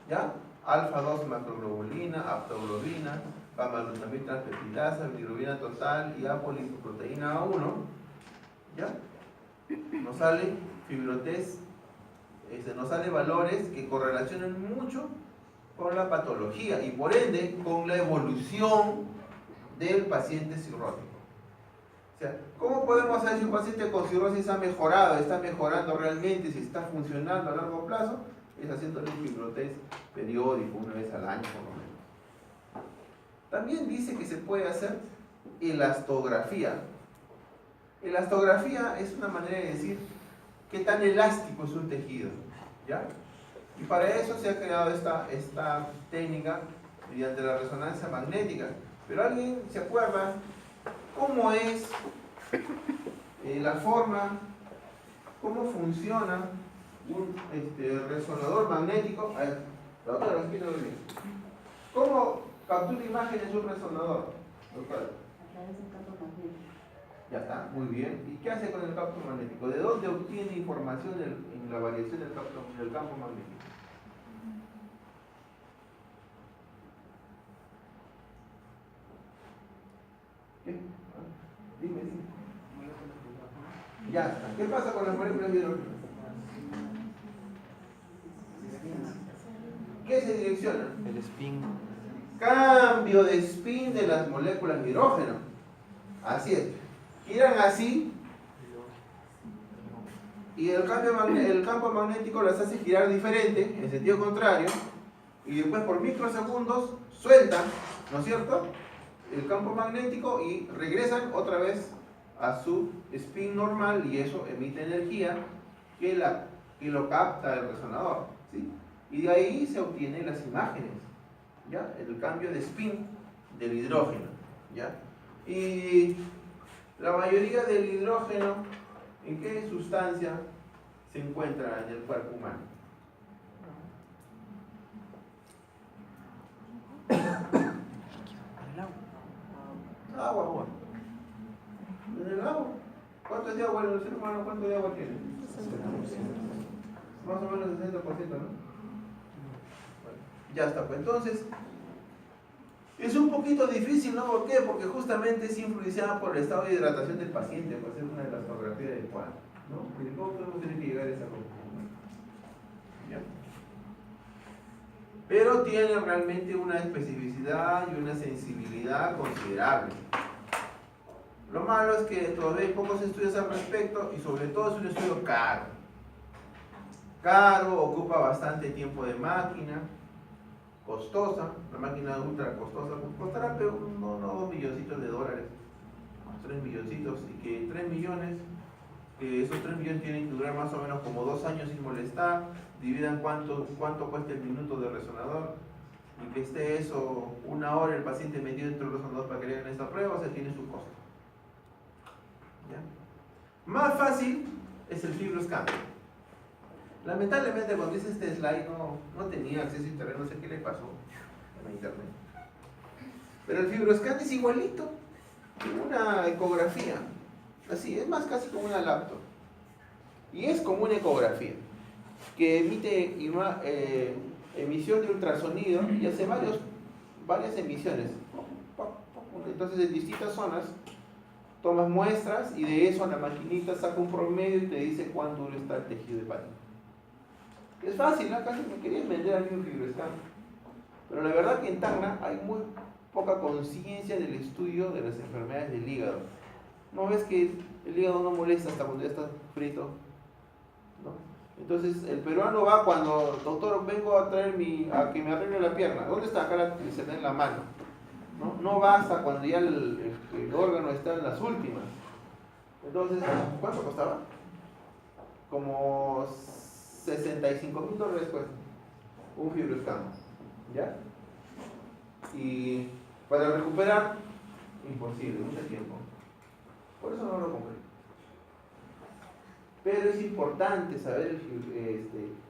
¿ya? Alfa 2 macroglobulina, aptoglobina, gamma-glutamina-transpeptidasa, bilirrubina total y apolipoproteína A1, ¿ya? Nos sale fibrotest, nos sale valores que correlacionan mucho con la patología y por ende con la evolución del paciente cirrótico. O sea, ¿cómo podemos saber si un paciente con cirrosis ha mejorado, está mejorando realmente, si está funcionando a largo plazo? Es haciéndole un fibrotest periódico, una vez al año por lo menos. También dice que se puede hacer elastografía. Elastografía es una manera de decir qué tan elástico es un tejido, ¿ya? Y para eso se ha creado esta técnica mediante la resonancia magnética. Pero ¿alguien se acuerda cómo es la forma, cómo funciona un resonador magnético? A ver, doctora, explícalo bien. ¿Cómo captura imágenes un resonador, doctora? A través del campo magnético. Ya está, muy bien. ¿Y qué hace con el campo magnético? ¿De dónde obtiene información en la variación del campo magnético? ¿Qué? Dime. Ya está. ¿Qué pasa con las moléculas de hidrógeno? ¿Qué se direcciona? El spin. Cambio de spin de las moléculas de hidrógeno. Así es. Giran así y el campo magnético las hace girar diferente, en sentido contrario, y después por microsegundos sueltan, ¿no es cierto?, el campo magnético y regresan otra vez a su spin normal y eso emite energía que lo capta el resonador, ¿sí? Y de ahí se obtienen las imágenes, ¿ya? El cambio de spin del hidrógeno, ¿ya? Y la mayoría del hidrógeno, ¿en qué sustancia se encuentra en el cuerpo humano? Agua. ¿En el agua? ¿Cuánto es de agua en el ser humano? ¿Cuánto de agua tiene? Más o menos 60%, ¿no? Bueno, ya está, pues entonces es un poquito difícil, ¿no? ¿Por qué? Porque justamente es influenciada por el estado de hidratación del paciente, pues es una elastografía adecuada, ¿no? Porque ¿cómo podemos tener que llegar a esa conclusión? ¿Ya? Pero tiene realmente una especificidad y una sensibilidad considerable. Lo malo es que todavía hay pocos estudios al respecto y sobre todo es un estudio caro. Caro, ocupa bastante tiempo de máquina, costosa, la máquina ultra costosa, costará pero no 2 milloncitos de dólares, 3 milloncitos, y que 3 millones, esos 3 millones tienen que durar más o menos como 2 años sin molestar, dividan cuánto cuesta el minuto de resonador, y que esté eso 1 hora el paciente metido dentro del resonador para que le hagan esta prueba, o sea, tiene su costo. ¿Ya? Más fácil es el FibroScan. Lamentablemente cuando hice este slide no tenía acceso a internet, no sé qué le pasó a la internet. Pero el FibroScan es igualito que una ecografía. Así, es más casi como una laptop. Y es como una ecografía que emite emisión de ultrasonido y hace varias emisiones. Entonces en distintas zonas tomas muestras y de eso la maquinita saca un promedio y te dice cuán duro está el tejido hepático. Es fácil, ¿no? Casi me querían vender a mí un FibroScan. Pero la verdad que en Tacna hay muy poca conciencia del estudio de las enfermedades del hígado. ¿No ves que el hígado no molesta hasta cuando ya está frito? ¿No? Entonces el peruano va cuando, doctor, vengo a traer a que me arregle la pierna. ¿Dónde está? Acá se da en la mano. No va hasta cuando ya el órgano está en las últimas. Entonces, ¿cuánto costaba? Como $65,000 cuesta un FibroScan, ¿ya? Y para recuperar, imposible, mucho tiempo. Por eso no lo compré. Pero es importante saber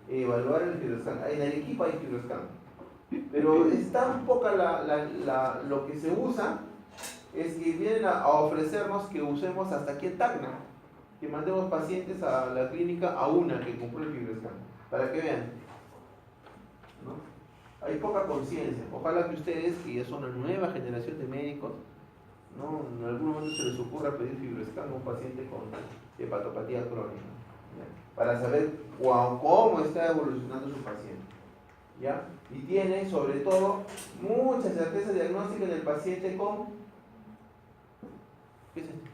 evaluar el FibroScan. En Arequipa hay FibroScan, pero es tan poca lo que se usa, es que vienen a ofrecernos que usemos hasta aquí en Tacna, que mandemos pacientes a la clínica a una que compró el FibroScan, para que vean, ¿no? Hay poca conciencia. Ojalá que ustedes, que ya son una nueva generación de médicos, ¿no?, en algún momento se les ocurra pedir FibroScan a un paciente con hepatopatía crónica, ¿ya?, para saber cómo está evolucionando su paciente, ¿ya? Y tiene, sobre todo, mucha certeza diagnóstica en el paciente con... ¿Qué es esto?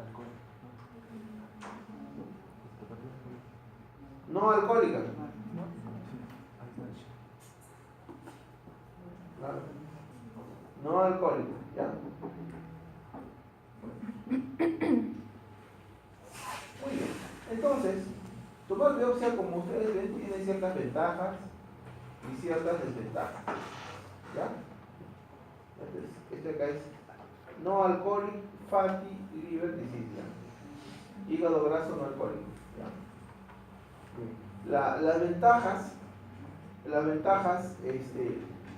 Alcohol. No alcohólica. Claro. No alcohólica, ¿ya? Muy bien. Entonces, tomar biopsia, como ustedes ven, tiene ciertas ventajas y ciertas desventajas, ¿ya? Entonces, este acá es no alcoholic fatty liver disease, ¿ya? Hígado graso no alcohólico, ¿ya? Las ventajas,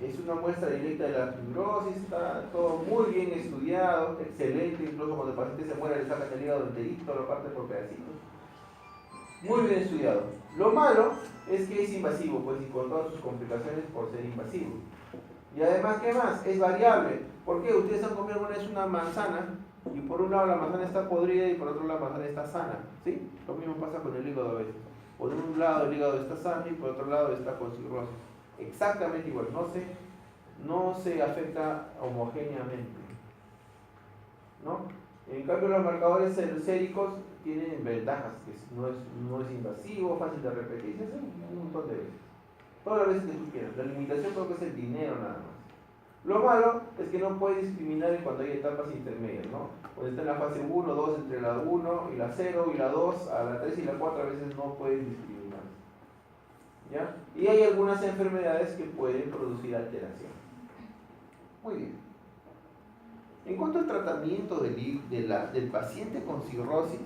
es una muestra directa de la fibrosis, está todo muy bien estudiado, excelente, incluso cuando el paciente se muere le sacan el hígado enterito, lo parte por pedacitos. Muy bien estudiado. Lo malo es que es invasivo, pues, y con todas sus complicaciones por ser invasivo. Y además, ¿qué más? Es variable. ¿Por qué? Ustedes han comido alguna vez una manzana y por un lado la manzana está podrida y por otro lado la manzana está sana, ¿sí? Lo mismo pasa con el hígado a veces. Por un lado el hígado está sano y por otro lado está con cirrosis. Exactamente igual, no se afecta homogéneamente, ¿no? En cambio los marcadores séricos tienen ventajas, que no es invasivo, fácil de repetir, se hace un montón de veces. Todas las veces que tú quieras. La limitación creo que es el dinero nada más. Lo malo es que no puedes discriminar cuando hay etapas intermedias, ¿no? Cuando está en la fase 1, 2, entre la 1 y la 0 y la 2, a la 3 y la 4 a veces no puedes discriminar, ¿ya? Y hay algunas enfermedades que pueden producir alteración. Muy bien. En cuanto al tratamiento del paciente con cirrosis,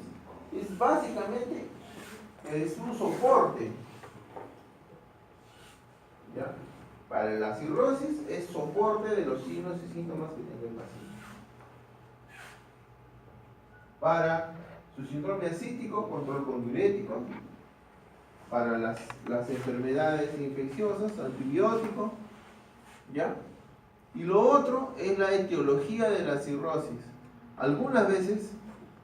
es básicamente un soporte, ¿ya? Para la cirrosis es soporte de los signos y síntomas que tenga el paciente. Para su síndrome ascítico, control con diurético. Para las enfermedades infecciosas, antibiótico, ¿ya? Y lo otro es la etiología de la cirrosis. Algunas veces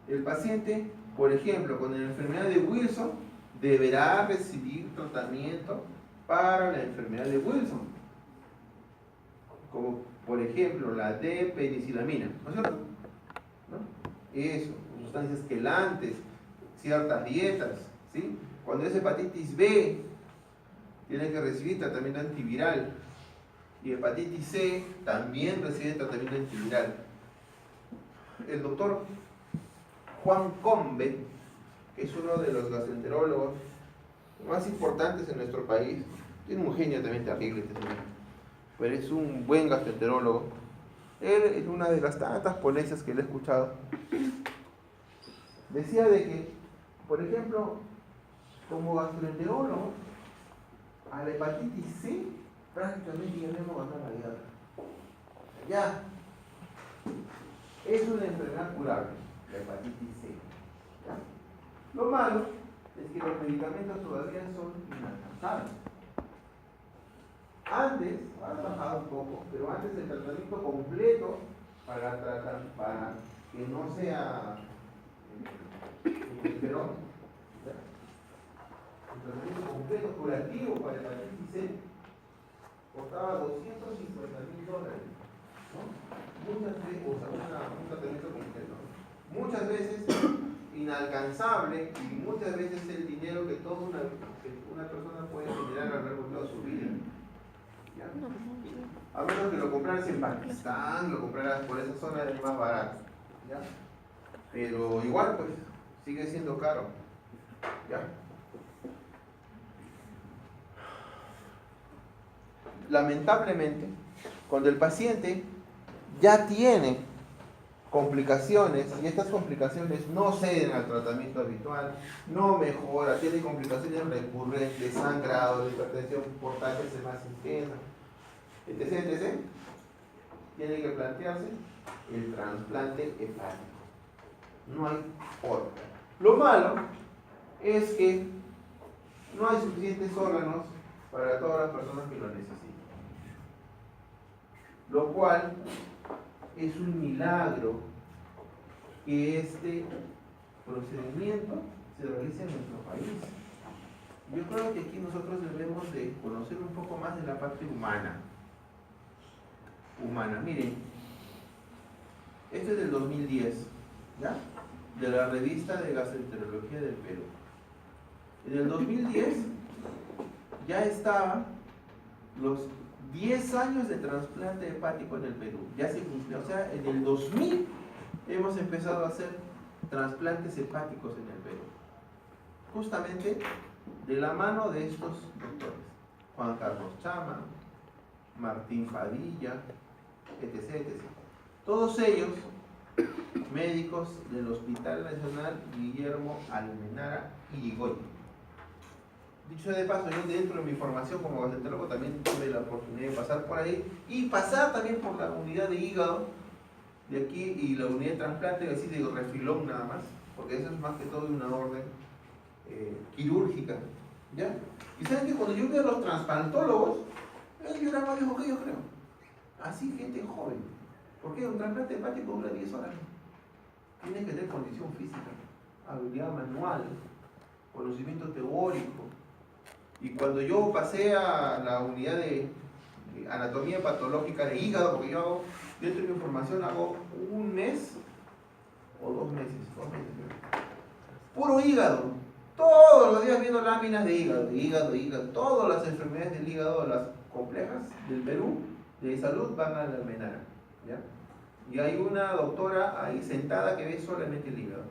el paciente, por ejemplo, con la enfermedad de Wilson, deberá recibir tratamiento para la enfermedad de Wilson, como por ejemplo la de penicilamina, ¿no es cierto? ¿No? Eso, sustancias quelantes, ciertas dietas, ¿sí? Cuando es hepatitis B, tiene que recibir tratamiento antiviral. Y hepatitis C también recibe tratamiento antiviral. El doctor Juan Combe, que es uno de los gastroenterólogos más importantes en nuestro país, tiene un genio también terrible, pero es un buen gastroenterólogo. Él, en una de las tantas ponencias que le he escuchado, decía de que, por ejemplo, como gastroenterólogo, a la hepatitis C prácticamente ya no hemos ganado la guerra. Ya es una enfermedad curable, la hepatitis C. ¿Ya? Lo malo es que los medicamentos todavía son inalcanzables. Antes, ha bajado un poco, pero antes el tratamiento completo para que no sea interferón, el tratamiento completo curativo para hepatitis C costaba $250,000, ¿no? Muchas veces, o sea, un tratamiento completo. Muchas veces inalcanzable y muchas veces el dinero que toda una persona puede generar a lo largo de toda su vida. ¿Ya? A menos que lo compraras en Pakistán, lo compraras por esa zona, es más barato. ¿Ya? Pero igual pues sigue siendo caro. ¿Ya? Lamentablemente, cuando el paciente ya tiene complicaciones y estas complicaciones no ceden al tratamiento habitual, no mejora, tiene complicaciones recurrentes, sangrado, hipertensión portal que se más intensa, etc., tiene que plantearse el trasplante hepático. No hay otra. Lo malo es que no hay suficientes órganos para todas las personas que lo necesitan. Lo cual es un milagro que este procedimiento se realice en nuestro país. Yo creo que aquí nosotros debemos de conocer un poco más de la parte humana. Miren, este es del 2010, ¿ya? De la revista de Gastroenterología del Perú. En el 2010 ya estaban los 10 años de trasplante hepático en el Perú. Ya se cumplió, o sea, en el 2000 hemos empezado a hacer trasplantes hepáticos en el Perú. Justamente de la mano de estos doctores. Juan Carlos Chama, Martín Padilla, etc. Todos ellos médicos del Hospital Nacional Guillermo Almenara Irigoyen. Dicho de paso, yo dentro de mi formación como gastroenterólogo también tuve la oportunidad de pasar por ahí y pasar también por la unidad de hígado de aquí y la unidad de trasplante, así digo, refilón nada más, porque eso es más que todo una orden quirúrgica, ¿ya? Y saben que cuando yo veo a los trasplantólogos, ellos lloran más viejo que yo creo, así gente joven, porque un trasplante hepático dura 10 horas, tienes que tener condición física, habilidad manual, conocimiento teórico. Y cuando yo pasé a la unidad de anatomía patológica de hígado, porque yo hago, dentro de mi formación hago un mes o 2 meses, puro hígado, todos los días viendo láminas de hígado, todas las enfermedades del hígado, las complejas del Perú, de salud, van a la Almenara, ¿ya? Y hay una doctora ahí sentada que ve solamente el hígado,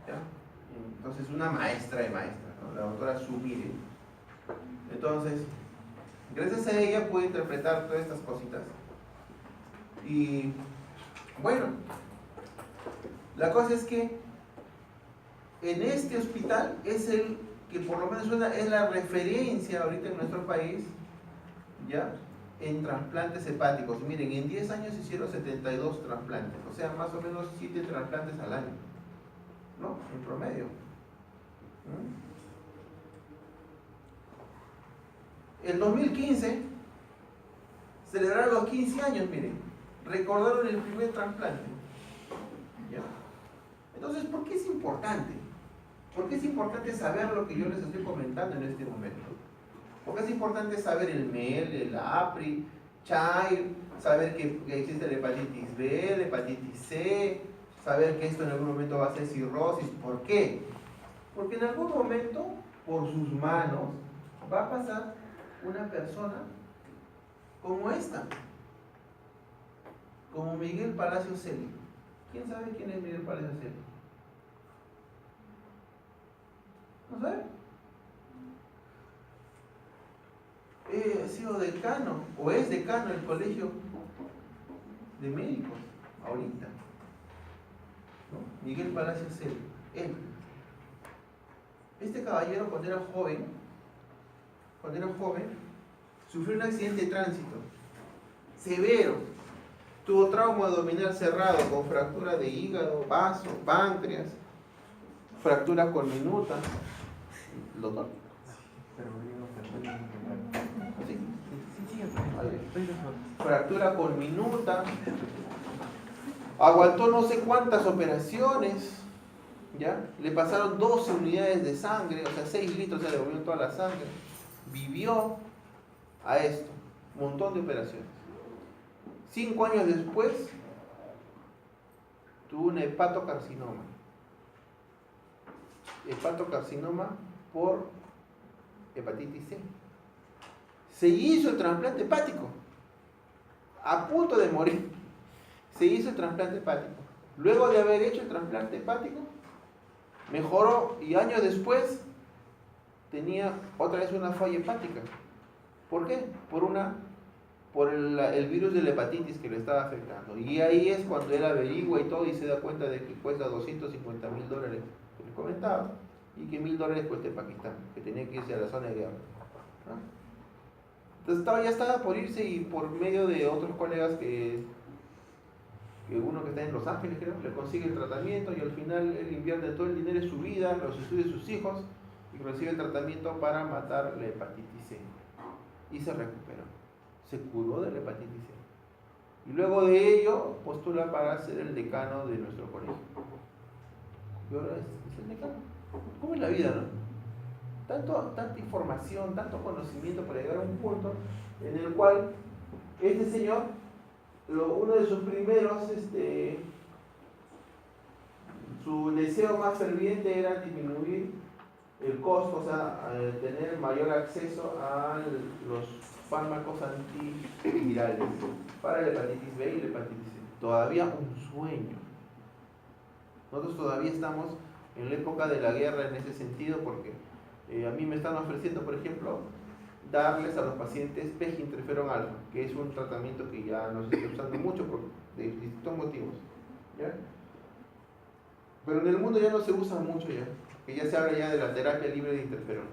¿ya? Entonces una maestra de maestras, ¿no? La doctora Sumire. Entonces, gracias a ella pude interpretar todas estas cositas. Y bueno, la cosa es que en este hospital es el que por lo menos es la referencia ahorita en nuestro país, ¿ya? En trasplantes hepáticos. Miren, en 10 años hicieron 72 trasplantes, o sea, más o menos 7 trasplantes al año, ¿no? En promedio. El 2015 celebraron los 15 años, miren, recordaron el primer trasplante. ¿Ya? Entonces, ¿por qué es importante? ¿Por qué es importante saber lo que yo les estoy comentando en este momento? Porque es importante saber el MEL, el APRI, CHAIR, saber que existe la hepatitis B, la hepatitis C, saber que esto en algún momento va a ser cirrosis. ¿Por qué? Porque en algún momento, por sus manos, va a pasar una persona como esta, como Miguel Palacio Celi. ¿Quién sabe quién es Miguel Palacio Celi? ¿No sabe? Ha sido decano, o es decano del colegio de médicos, ahorita, ¿no? Miguel Palacio Celi, él. Este caballero cuando era joven, sufrió un accidente de tránsito severo, tuvo trauma abdominal cerrado con fractura de hígado, vaso, páncreas, fractura conminuta. ¿Doctor? Fractura conminuta, aguantó no sé cuántas operaciones, ¿ya? Le pasaron 12 unidades de sangre, o sea 6 litros se le devolvió toda la sangre, vivió a esto, un montón de operaciones. 5 años después tuvo un hepatocarcinoma, hepatocarcinoma por hepatitis C. Se hizo el trasplante hepático, a punto de morir. Se hizo el trasplante hepático. Luego de haber hecho el trasplante hepático, mejoró y años después tenía otra vez una falla hepática. ¿Por qué? Por el virus de la hepatitis que le estaba afectando. Y ahí es cuando él averigua y todo y se da cuenta de que cuesta $250.000, que les comentaba, y que $1.000 cuesta en Pakistán, que tenía que irse a la zona de guerra, ¿no? Entonces ya estaba por irse y por medio de otros colegas que uno que está en Los Ángeles, creo, le consigue el tratamiento y al final él invierte todo el dinero de su vida, los estudios de sus hijos y recibe el tratamiento para matar la hepatitis C. Y se recuperó. Se curó de la hepatitis C. Y luego de ello postula para ser el decano de nuestro colegio. Y ahora es el decano. ¿Cómo es la vida, no? Tanta información, tanto conocimiento para llegar a un punto en el cual este señor, uno de sus primeros, su deseo más ferviente era disminuir el costo, o sea, tener mayor acceso a los fármacos antivirales para la hepatitis B y la hepatitis C. Todavía un sueño. Nosotros todavía estamos en la época de la guerra en ese sentido porque a mí me están ofreciendo, por ejemplo, darles a los pacientes PEG interferón alfa, que es un tratamiento que ya no se está usando mucho por distintos motivos, ¿ya? Pero en el mundo ya no se usa mucho ya, que ya se habla ya de la terapia libre de interferón,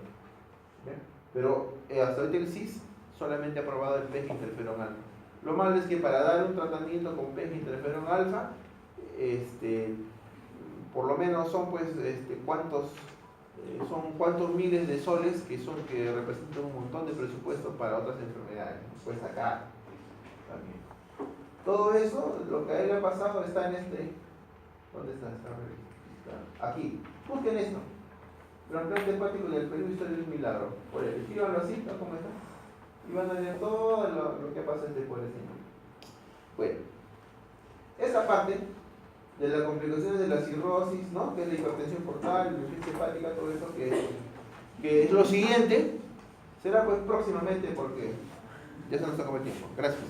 ¿ya? Pero hasta ahorita el CIS solamente ha aprobado el PEG interferón alfa. Lo malo es que para dar un tratamiento con PEG interferón alfa, por lo menos son pues cuántos miles de soles que representan un montón de presupuesto para otras enfermedades. Pues acá también. Todo eso, lo que a él le ha pasado está en ¿dónde está esta revista? Aquí. Busquen esto. Trasplante hepático del Perú, historia de un milagro. Por el escríbanlo así, ¿no? ¿Cómo está? Y van a ver todo lo que pasa después de señor. Bueno, esta parte de las complicaciones de la cirrosis, ¿no? Que es la hipertensión portal, la insuficiencia hepática, todo eso que es lo siguiente, será pues próximamente porque ya se nos acabó el tiempo. Gracias.